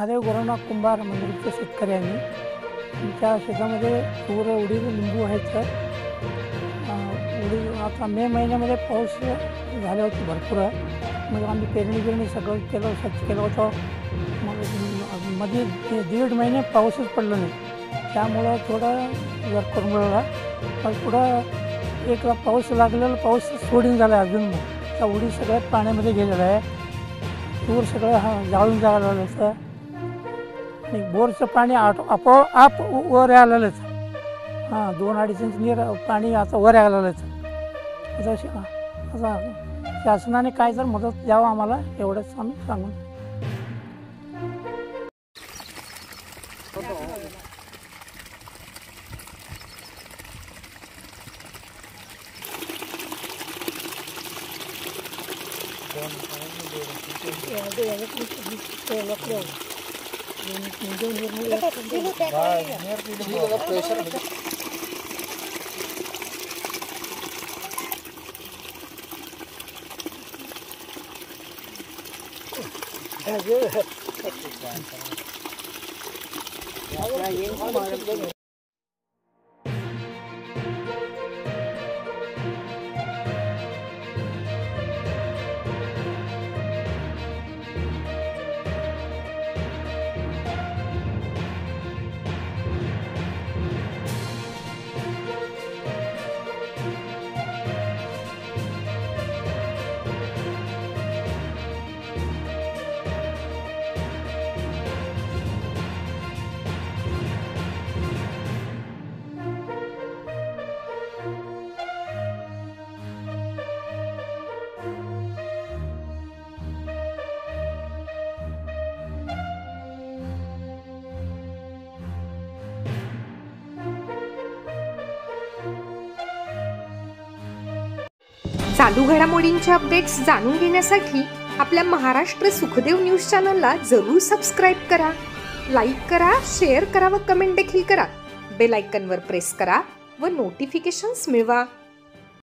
महादेव गोरवनाथ कुंभार मंदिरचे शेतकरी आम्ही. आमच्या शेतामध्ये तूर, उडीद, लिंबू आहेत. उडीद आता मे महिन्यामध्ये पाऊस झाले होते भरपूर. मग आम्ही पेरणी सगळं केलं, स्वच्छ केलं होतं. मग मध्ये 1.5 महिने पाऊसच पडला नाही, त्यामुळं थोडं जर कोरमळला. मग पुढं एक पाऊस लागलेला, पाऊस सोडून झाला अजून. त्या उडीद सगळ्यात पाण्यामध्ये गेलेलं आहे. तूर सगळं जाळून जायला लागलं. आणि बोरचं पाणी आपोआप वर आलेलंच. 2-2.5 इंच नीर पाणी आता वर आलेलंच. आता शासनाने काय जर मदत द्यावं आम्हाला, एवढंच आम्ही सांगून. चालू घडामोडींचे अपडेट्स जाणून घेण्यासाठी आपल्या महाराष्ट्र सुखदेव न्यूज चॅनलला जरूर सबस्क्राईब करा, लाईक करा, शेअर करा व कमेंट देखील करा. बेल आयकॉनवर प्रेस करा व नोटिफिकेशन्स मिळवा.